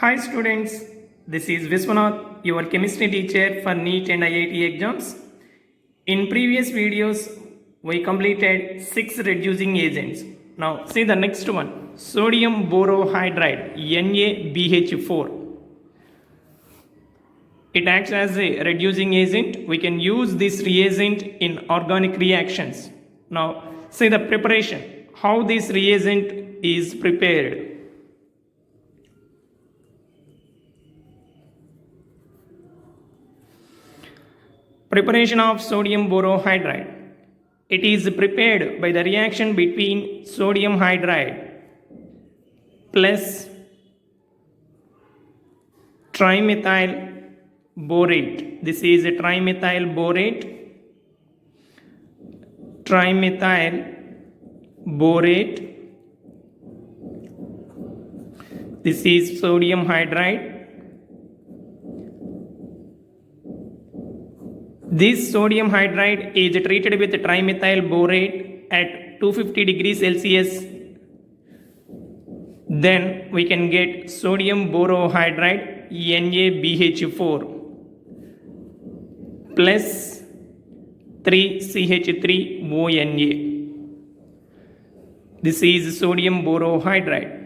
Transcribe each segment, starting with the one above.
Hi students, this is Viswanath, your chemistry teacher for NEET and IIT exams. In previous videos, we completed 6 reducing agents. Now see the next one, sodium borohydride NaBH4. It acts as a reducing agent. We can use this reagent in organic reactions. Now see the preparation, how this reagent is prepared. Preparation of sodium borohydride. It is prepared by the reaction between sodium hydride plus trimethyl borate. This is a trimethyl borate. Trimethyl borate. This is sodium hydride. This sodium hydride is treated with trimethyl borate at 250 degrees Celsius. Then we can get sodium borohydride NaBH4 plus 3CH3ONa. This is sodium borohydride.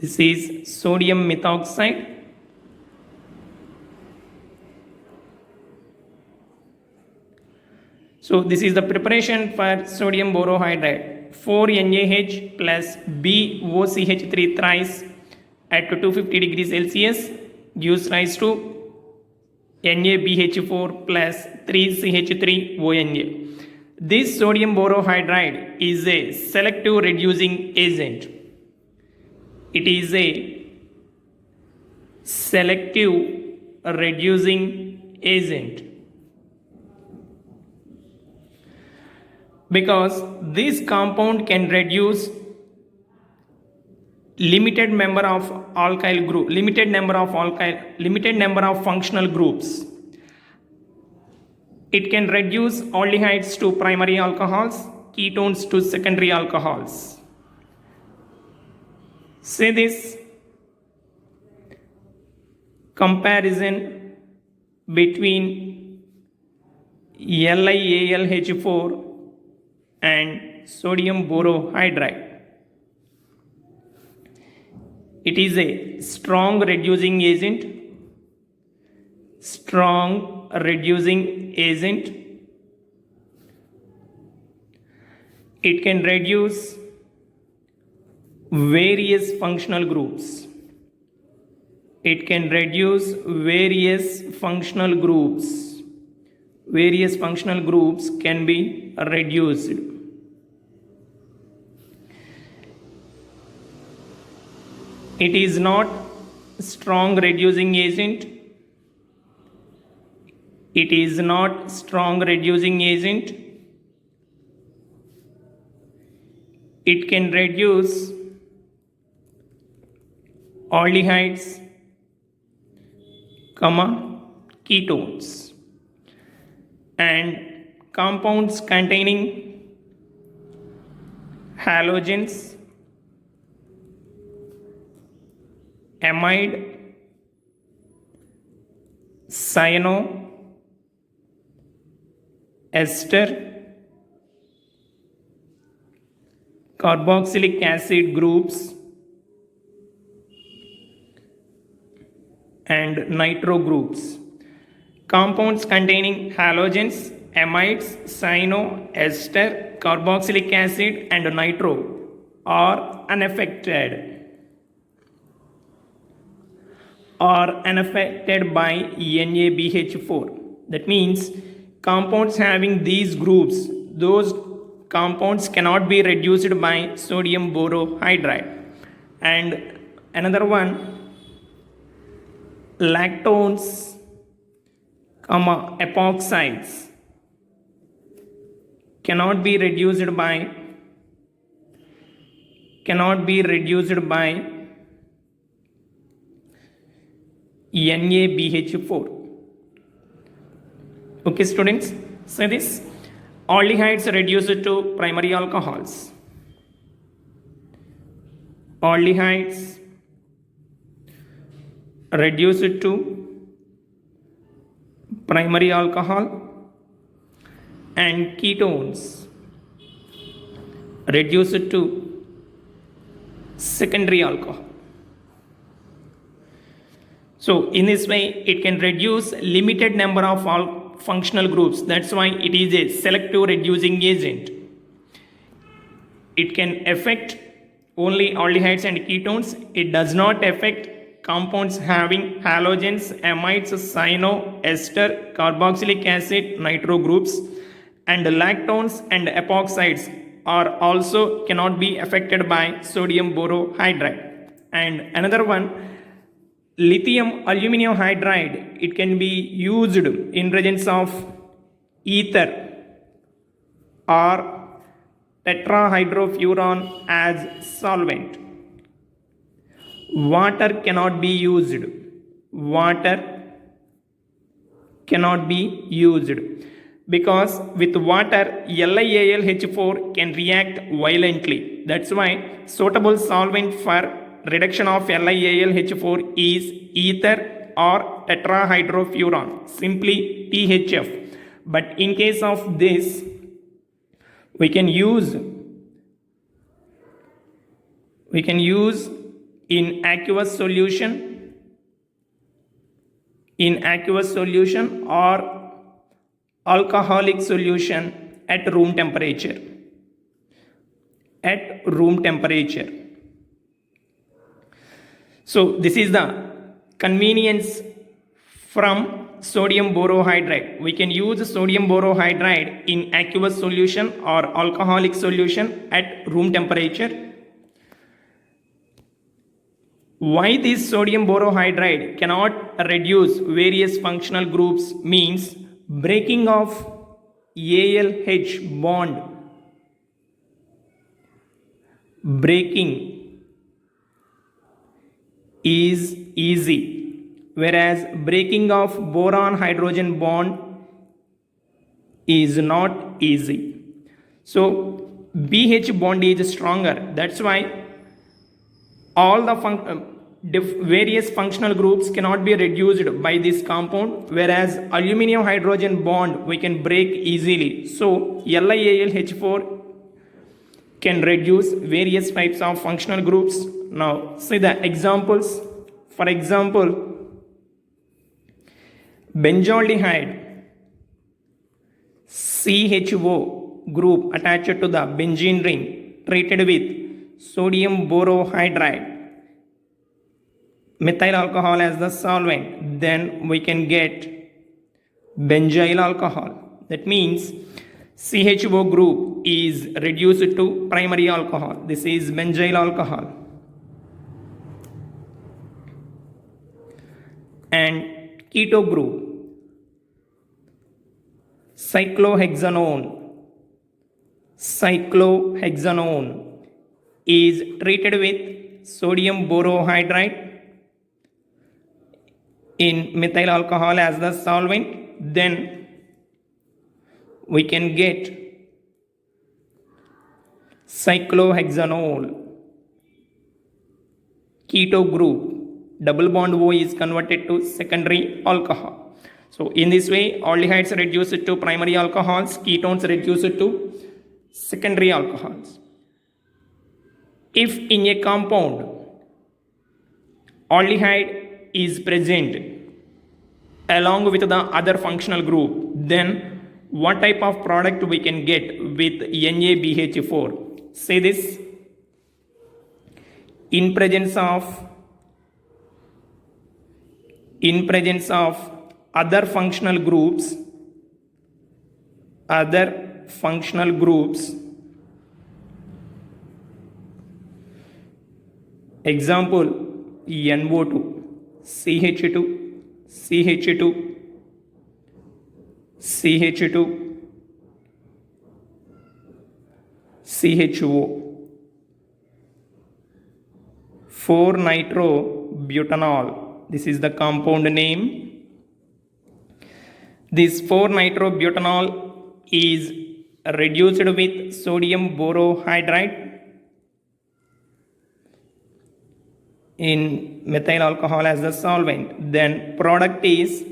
This is sodium methoxide. So this is the preparation for sodium borohydride. 4NaH plus BOCH3 thrice at 250 degrees Celsius gives rise to NaBH4 plus 3CH3ONa. This sodium borohydride is a selective reducing agent. It is a selective reducing agent because this compound can reduce limited number of functional groups. It can reduce aldehydes to primary alcohols, ketones to secondary alcohols. Say this comparison between LiAlH4 and sodium borohydride. It is a strong reducing agent. Strong reducing agent. It can reduce various functional groups. It can reduce various functional groups. Various functional groups can be reduced. It is not strong reducing agent. It is not strong reducing agent. It can reduce aldehydes, ketones, and compounds containing halogens, amide, cyano, ester, carboxylic acid groups, and nitro groups. Compounds containing halogens, amides, cyano, ester, carboxylic acid, and nitro are unaffected by NaBH4. That means compounds having these groups, those compounds cannot be reduced by sodium borohydride. And another one, lactones, epoxides cannot be reduced by NaBH4. Okay students, so this aldehydes reduced to primary alcohols. Aldehydes reduced to primary alcohol, and ketones reduced to secondary alcohol. So in this way it can reduce limited number of functional groups. That's why it is a selective reducing agent. It can affect only aldehydes and ketones. It does not affect compounds having halogens, amides, cyano, ester, carboxylic acid, nitro groups, and lactones and epoxides are also cannot be affected by sodium borohydride. And another one, lithium aluminum hydride, it can be used in presence of ether or tetrahydrofuran as solvent. Water cannot be used. Water cannot be used because with water LiAlH4 can react violently. That's why suitable solvent for reduction of LiAlH4 is ether or tetrahydrofuran, simply THF. But in case of this, we can use in aqueous solution or alcoholic solution at room temperature. So this is the convenience from sodium borohydride. We can use sodium borohydride in aqueous solution or alcoholic solution at room temperature. Why this sodium borohydride cannot reduce various functional groups means breaking of ALH bond. Breaking is easy, whereas breaking of boron hydrogen bond is not easy. So BH bond is stronger. That's why all the various functional groups cannot be reduced by this compound, whereas aluminum hydrogen bond we can break easily. So LiAlH4 can reduce various types of functional groups. Now see the examples. For example, benzaldehyde CHO group attached to the benzene ring treated with sodium borohydride, methyl alcohol as the solvent, then we can get benzyl alcohol. That means CHO group is reduced to primary alcohol. This is benzyl alcohol. And keto group, cyclohexanone is treated with sodium borohydride in methyl alcohol as the solvent, then we can get cyclohexanol. Keto group, double bond O is converted to secondary alcohol. So in this way, aldehydes reduce it to primary alcohols, ketones reduce it to secondary alcohols. If in a compound aldehyde is present along with the other functional group, then what type of product we can get with NaBH4? Say this: in presence of other functional groups, example NO2, CH2, CHO, 4-nitrobutanol. This is the compound name. This 4-nitrobutanol is reduced with sodium borohydride in methyl alcohol as the solvent. Then product is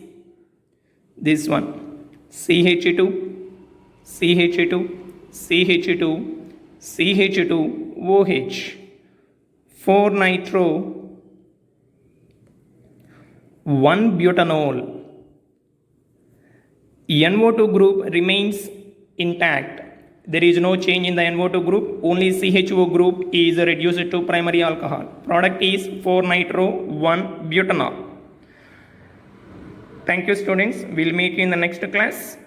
this one, CH2, CH2, CH2, CH2, OH, 4-nitro, 1-butanol. NO2 group remains intact. There is no change in the NO2 group, only CHO group is reduced to primary alcohol. Product is 4-nitro, 1-butanol. Thank you students, we'll meet you in the next class.